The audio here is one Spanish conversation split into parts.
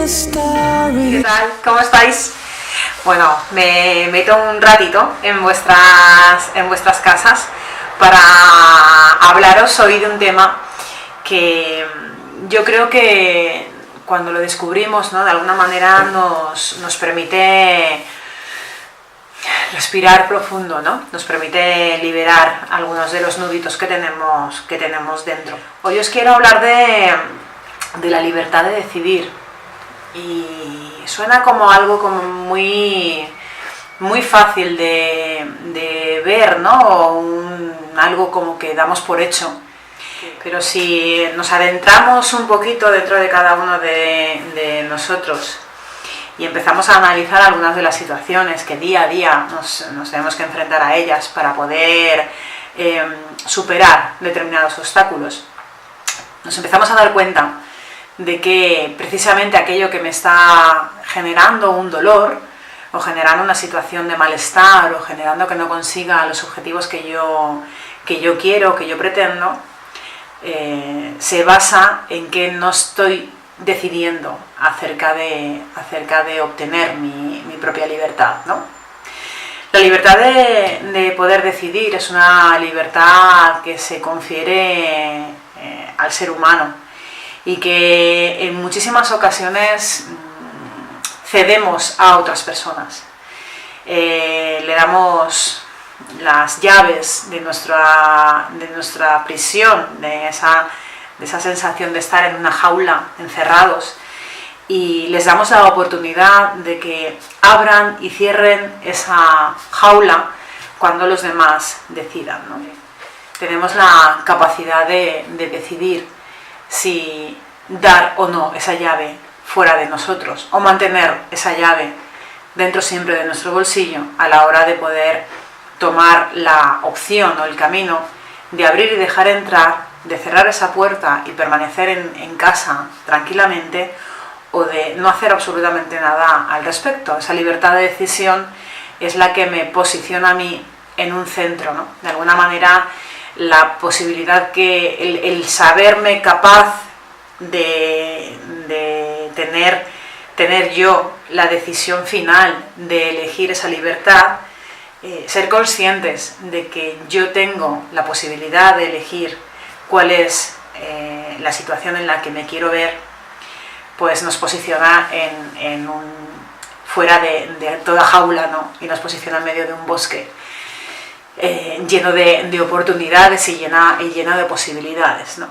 ¿Qué tal? ¿Cómo estáis? Bueno, me meto un ratito en vuestras casas para hablaros hoy de un tema que yo creo que cuando lo descubrimos, ¿no?, de alguna manera nos permite respirar profundo, ¿no? Nos permite liberar algunos de los nuditos que tenemos dentro. Hoy os quiero hablar de la libertad de decidir, y suena como algo como muy fácil de ver, ¿no? O algo como que damos por hecho. Pero si nos adentramos un poquito dentro de cada uno de nosotros y empezamos a analizar algunas de las situaciones que día a día nos tenemos que enfrentar a ellas para poder superar determinados obstáculos, nos empezamos a dar cuenta de que precisamente aquello que me está generando un dolor, o generando una situación de malestar, o generando que no consiga los objetivos que yo quiero, que yo pretendo, se basa en que no estoy decidiendo acerca de obtener mi propia libertad, ¿no? La libertad de poder decidir es una libertad que se confiere al ser humano, y que en muchísimas ocasiones cedemos a otras personas. Le damos las llaves de nuestra prisión, de esa sensación de estar en una jaula, encerrados, y les damos la oportunidad de que abran y cierren esa jaula cuando los demás decidan, ¿no? Tenemos la capacidad de decidir si dar o no esa llave fuera de nosotros, o mantener esa llave dentro siempre de nuestro bolsillo a la hora de poder tomar la opción o el camino de abrir y dejar entrar, de cerrar esa puerta y permanecer en casa tranquilamente, o de no hacer absolutamente nada al respecto. Esa libertad de decisión es la que me posiciona a mí en un centro, ¿no? De alguna manera, la posibilidad que el saberme capaz de tener yo la decisión final de elegir esa libertad, ser conscientes de que yo tengo la posibilidad de elegir cuál es la situación en la que me quiero ver, pues nos posiciona fuera de toda jaula, ¿no? Y nos posiciona en medio de un bosque lleno de oportunidades y lleno de posibilidades, ¿no?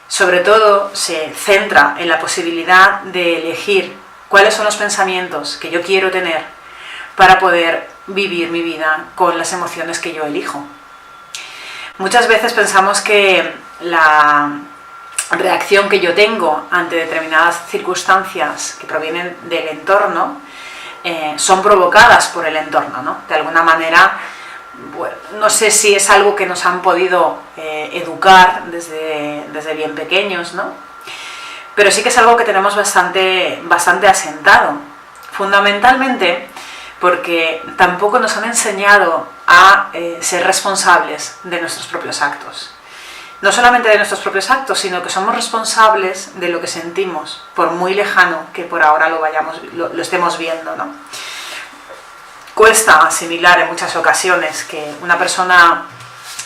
Sobre todo se centra en la posibilidad de elegir cuáles son los pensamientos que yo quiero tener para poder vivir mi vida con las emociones que yo elijo. Muchas veces pensamos que la reacción que yo tengo ante determinadas circunstancias que provienen del entorno son provocadas por el entorno, ¿no? De alguna manera, bueno, no sé si es algo que nos han podido educar desde bien pequeños, ¿no? Pero sí que es algo que tenemos bastante asentado, fundamentalmente porque tampoco nos han enseñado a ser responsables de nuestros propios actos. No solamente de nuestros propios actos, sino que somos responsables de lo que sentimos, por muy lejano que por ahora lo estemos viendo, ¿no? Cuesta asimilar en muchas ocasiones que una persona,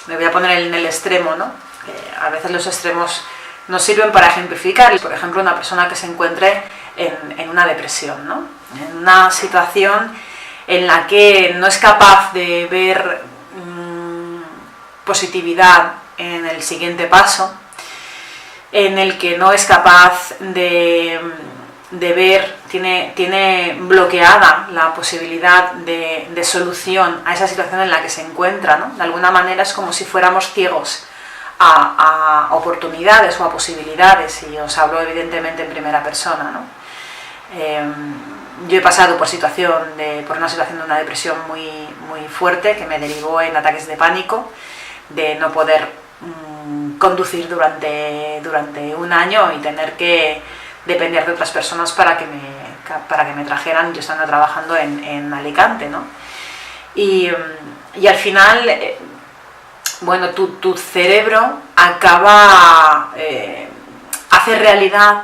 me voy a poner en el extremo, ¿no? A veces los extremos nos sirven para ejemplificar. Por ejemplo, una persona que se encuentre en una depresión, ¿no? En una situación en la que no es capaz de ver positividad en el siguiente paso, en el que no es capaz de ver, tiene bloqueada la posibilidad de solución a esa situación en la que se encuentra, ¿no? De alguna manera es como si fuéramos ciegos a oportunidades o a posibilidades, y os hablo evidentemente en primera persona, ¿no? Yo he pasado por una situación de una depresión muy fuerte, que me derivó en ataques de pánico, de no poder conducir durante un año y tener que depender de otras personas para que me trajeran, yo estando trabajando en Alicante, ¿no? Y al final, bueno, tu cerebro hace realidad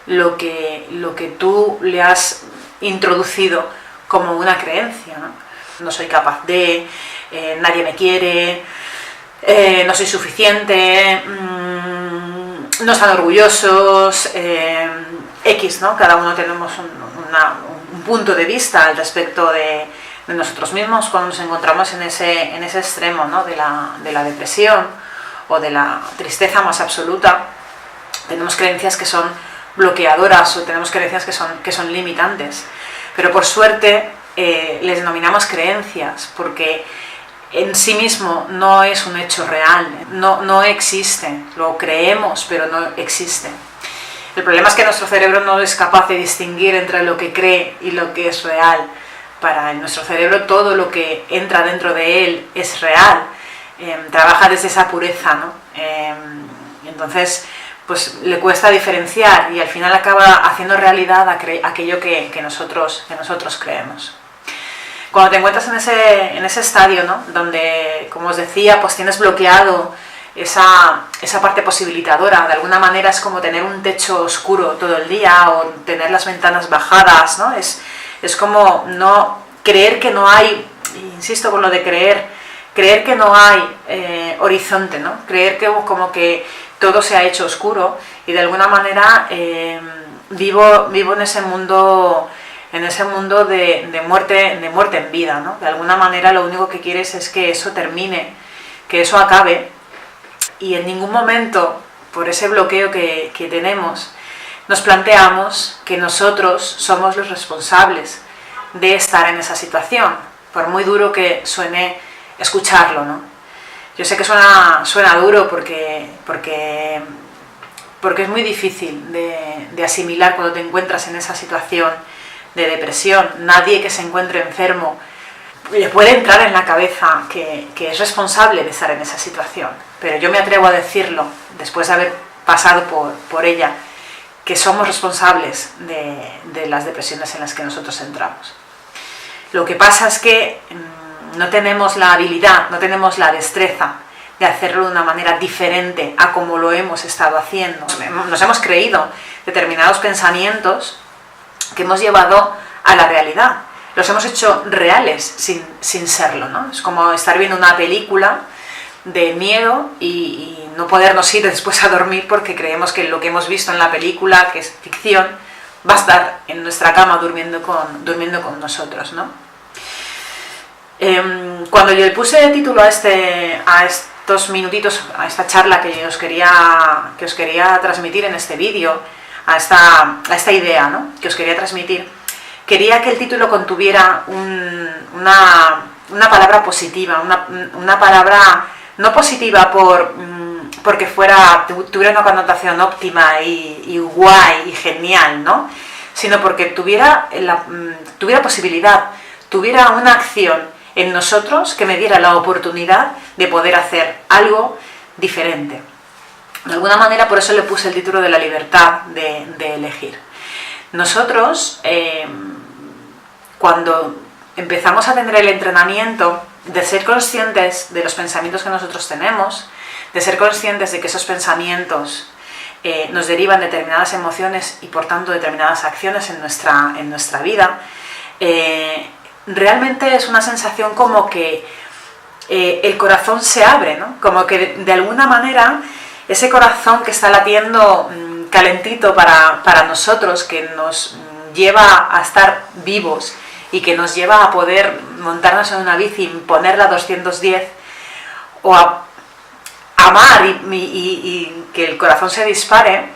lo que tú le has introducido como una creencia, ¿no? No soy capaz de, nadie me quiere, no soy suficiente, no están orgullosos, X, ¿no? Cada uno tenemos un punto de vista al respecto de nosotros mismos cuando nos encontramos en ese extremo, ¿no? de la depresión o de la tristeza más absoluta. Tenemos creencias que son bloqueadoras o tenemos creencias que son limitantes, pero por suerte les denominamos creencias porque en sí mismo no es un hecho real, no existe, lo creemos pero no existe. El problema es que nuestro cerebro no es capaz de distinguir entre lo que cree y lo que es real. Para nuestro cerebro todo lo que entra dentro de él es real, trabaja desde esa pureza, ¿no? Entonces pues le cuesta diferenciar y al final acaba haciendo realidad aquello que nosotros creemos. Cuando te encuentras en ese estadio, ¿no? Donde, como os decía, pues tienes bloqueado esa parte posibilitadora, de alguna manera es como tener un techo oscuro todo el día o tener las ventanas bajadas, ¿no? Es como no creer que no hay, insisto con lo de creer que no hay horizonte, ¿no? Creer que como que todo se ha hecho oscuro y de alguna manera vivo en ese mundo de muerte en vida, ¿no? De alguna manera lo único que quieres es que eso termine, que eso acabe, y en ningún momento, por ese bloqueo que tenemos, nos planteamos que nosotros somos los responsables de estar en esa situación, por muy duro que suene escucharlo, ¿no? Yo sé que suena duro porque es muy difícil de asimilar cuando te encuentras en esa situación de depresión. Nadie que se encuentre enfermo le puede entrar en la cabeza que es responsable de estar en esa situación, pero yo me atrevo a decirlo, después de haber pasado por ella, que somos responsables de las depresiones en las que nosotros entramos. Lo que pasa es que no tenemos la habilidad, no tenemos la destreza de hacerlo de una manera diferente a como lo hemos estado haciendo. Nos hemos creído determinados pensamientos que hemos llevado a la realidad. Los hemos hecho reales sin serlo, ¿no? Es como estar viendo una película de miedo y no podernos ir después a dormir porque creemos que lo que hemos visto en la película, que es ficción, va a estar en nuestra cama durmiendo con nosotros, ¿no? Cuando yo le puse título a estos minutitos, a esta charla que os quería transmitir en este vídeo, a esta idea, ¿no? Que os quería transmitir, quería que el título contuviera una palabra positiva, una palabra no positiva porque tuviera una connotación óptima y guay y genial, ¿no? Sino porque tuviera posibilidad, tuviera una acción en nosotros que me diera la oportunidad de poder hacer algo diferente. De alguna manera por eso le puse el título de la libertad de elegir. Nosotros, cuando empezamos a tener el entrenamiento de ser conscientes de los pensamientos que nosotros tenemos, de ser conscientes de que esos pensamientos nos derivan determinadas emociones y por tanto determinadas acciones en nuestra vida, realmente es una sensación como que el corazón se abre, ¿no? Como que de alguna manera ese corazón que está latiendo calentito para nosotros, que nos lleva a estar vivos y que nos lleva a poder montarnos en una bici y ponerla a 210 o a amar y que el corazón se dispare,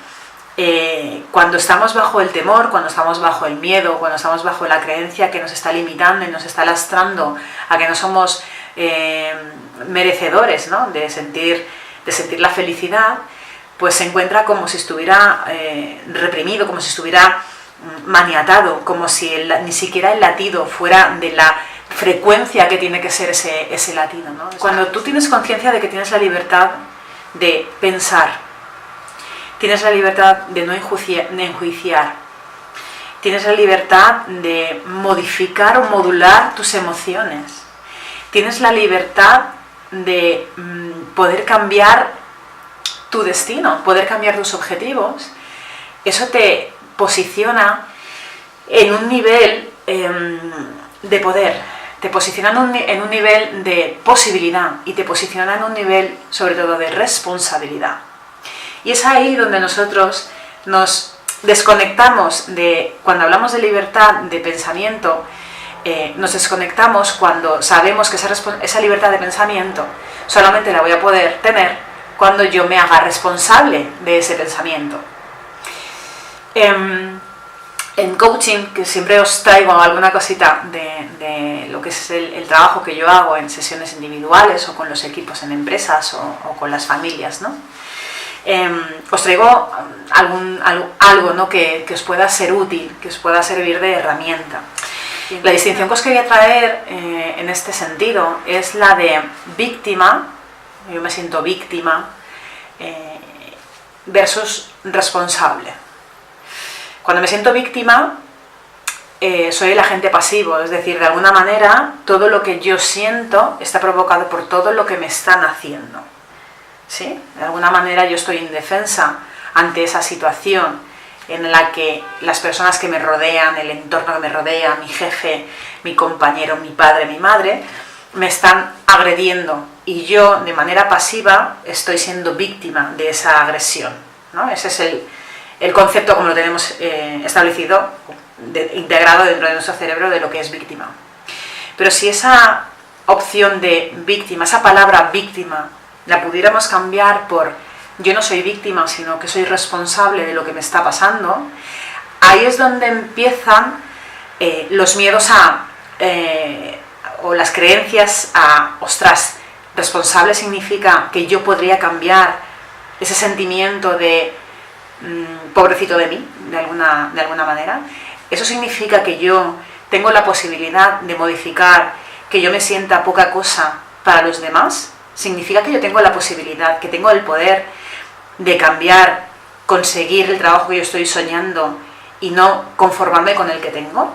cuando estamos bajo el temor, cuando estamos bajo el miedo, cuando estamos bajo la creencia que nos está limitando y nos está lastrando a que no somos merecedores, ¿no? de sentir la felicidad, pues se encuentra como si estuviera reprimido, como si estuviera maniatado, como si ni siquiera el latido fuera de la frecuencia que tiene que ser ese latido, ¿no? Cuando tú tienes conciencia de que tienes la libertad de pensar, tienes la libertad de no enjuiciar, tienes la libertad de modificar o modular tus emociones, tienes la libertad de poder cambiar tu destino, poder cambiar tus objetivos, eso te posiciona en un nivel de poder, te posiciona en un nivel de posibilidad y te posiciona en un nivel sobre todo de responsabilidad. Y es ahí donde nosotros nos desconectamos de, cuando hablamos de libertad de pensamiento, nos desconectamos cuando sabemos que esa libertad de pensamiento solamente la voy a poder tener cuando yo me haga responsable de ese pensamiento. En coaching, que siempre os traigo alguna cosita de lo que es el trabajo que yo hago en sesiones individuales o con los equipos en empresas o con las familias, ¿no? Os traigo algo, ¿no? que os pueda ser útil, que os pueda servir de herramienta. La distinción que os quería traer en este sentido es la de víctima, yo me siento víctima, versus responsable. Cuando me siento víctima, soy el agente pasivo, es decir, de alguna manera todo lo que yo siento está provocado por todo lo que me están haciendo. ¿Sí? De alguna manera yo estoy indefensa ante esa situación en la que las personas que me rodean, el entorno que me rodea, mi jefe, mi compañero, mi padre, mi madre, me están agrediendo y yo de manera pasiva estoy siendo víctima de esa agresión, ¿no? Ese es el concepto como lo tenemos establecido, integrado dentro de nuestro cerebro de lo que es víctima. Pero si esa opción de víctima, esa palabra víctima, la pudiéramos cambiar por yo no soy víctima, sino que soy responsable de lo que me está pasando, ahí es donde empiezan los miedos o las creencias ostras, responsable significa que yo podría cambiar ese sentimiento de pobrecito de mí, de alguna manera. Eso significa que yo tengo la posibilidad de modificar, que yo me sienta poca cosa para los demás. Significa que yo tengo la posibilidad, que tengo el poder de cambiar, conseguir el trabajo que yo estoy soñando y no conformarme con el que tengo.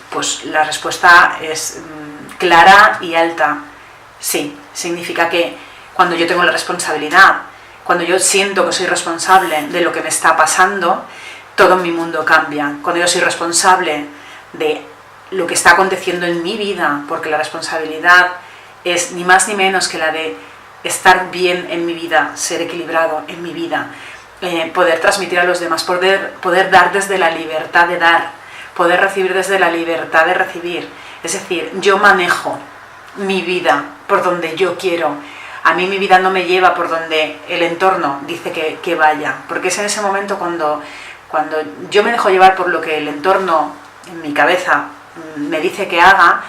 Pues la respuesta es clara y alta. Sí, significa que cuando yo tengo la responsabilidad, cuando yo siento que soy responsable de lo que me está pasando, todo mi mundo cambia. Cuando yo soy responsable de lo que está aconteciendo en mi vida, porque la responsabilidad es ni más ni menos que la de estar bien en mi vida, ser equilibrado en mi vida, poder transmitir a los demás, poder dar desde la libertad de dar, poder recibir desde la libertad de recibir. Es decir, yo manejo mi vida por donde yo quiero. A mí mi vida no me lleva por donde el entorno dice que vaya, porque es en ese momento cuando yo me dejo llevar por lo que el entorno en mi cabeza me dice que haga,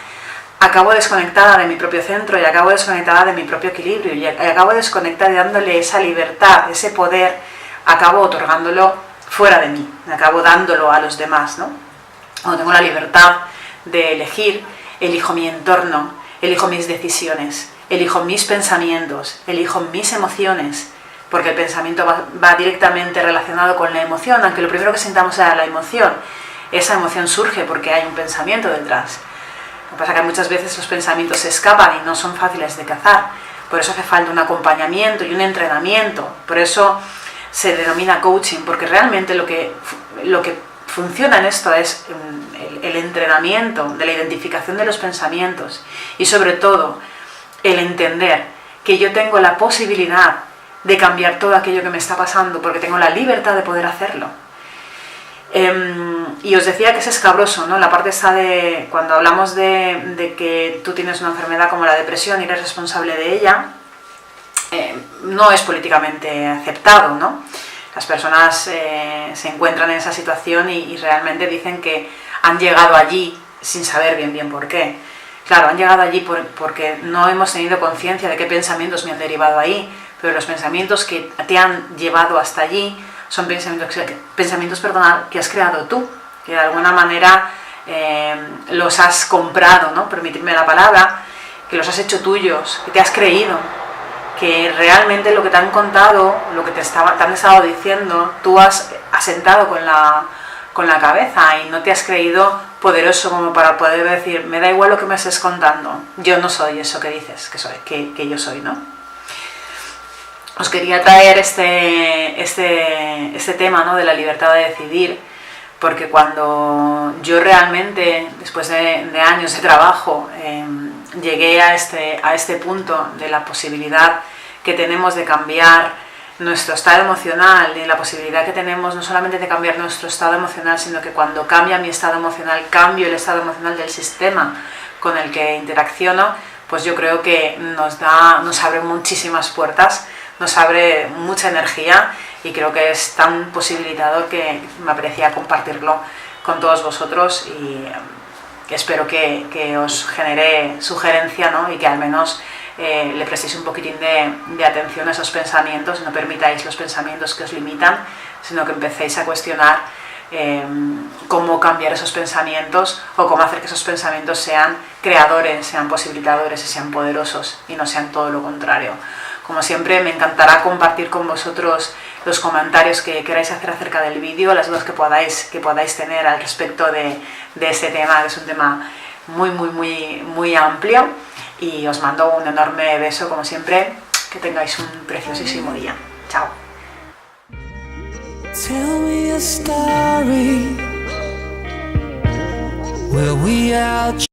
acabo desconectada de mi propio centro y acabo desconectada de mi propio equilibrio y acabo desconectada y dándole esa libertad, ese poder, acabo otorgándolo fuera de mí, acabo dándolo a los demás, ¿no? Cuando tengo la libertad de elegir, elijo mi entorno, elijo mis decisiones, elijo mis pensamientos, elijo mis emociones, porque el pensamiento va directamente relacionado con la emoción, aunque lo primero que sintamos sea la emoción. Esa emoción surge porque hay un pensamiento detrás. Lo que pasa es que muchas veces los pensamientos se escapan y no son fáciles de cazar. Por eso hace falta un acompañamiento y un entrenamiento. Por eso se denomina coaching, porque realmente lo que funciona en esto es el entrenamiento de la identificación de los pensamientos y sobre todo el entender que yo tengo la posibilidad de cambiar todo aquello que me está pasando porque tengo la libertad de poder hacerlo. Y os decía que es escabroso, ¿no? La parte está de cuando hablamos de que tú tienes una enfermedad como la depresión y eres responsable de ella, no es políticamente aceptado, ¿no? Las personas se encuentran en esa situación y realmente dicen que han llegado allí sin saber bien por qué. Claro, han llegado allí porque no hemos tenido conciencia de qué pensamientos me han derivado ahí, pero los pensamientos que te han llevado hasta allí son pensamientos que has creado tú, que de alguna manera los has comprado, ¿no? Permitidme la palabra, que los has hecho tuyos, que te has creído, que realmente lo que te han contado, lo que te han estado diciendo, tú has asentado con la cabeza y no te has creído poderoso como para poder decir, me da igual lo que me estés contando, yo no soy eso que dices que yo soy, ¿no? os quería traer este tema, ¿no?, de la libertad de decidir, porque cuando yo realmente, después de años de trabajo, llegué a este punto de la posibilidad que tenemos de cambiar nuestro estado emocional, y la posibilidad que tenemos no solamente de cambiar nuestro estado emocional, sino que cuando cambia mi estado emocional, cambio el estado emocional del sistema con el que interacciono, pues yo creo que nos abre muchísimas puertas, nos abre mucha energía, y creo que es tan posibilitador que me aprecia compartirlo con todos vosotros, y espero que os genere sugerencia, ¿no?, y que al menos le prestéis un poquitín de atención a esos pensamientos, no permitáis los pensamientos que os limitan, sino que empecéis a cuestionar cómo cambiar esos pensamientos, o cómo hacer que esos pensamientos sean creadores, sean posibilitadores y sean poderosos, y no sean todo lo contrario. Como siempre, me encantará compartir con vosotros los comentarios que queráis hacer acerca del vídeo, las dudas que podáis tener al respecto de este tema, que es un tema muy amplio, y os mando un enorme beso, como siempre. Que tengáis un preciosísimo día. Chao. Tell me a story where we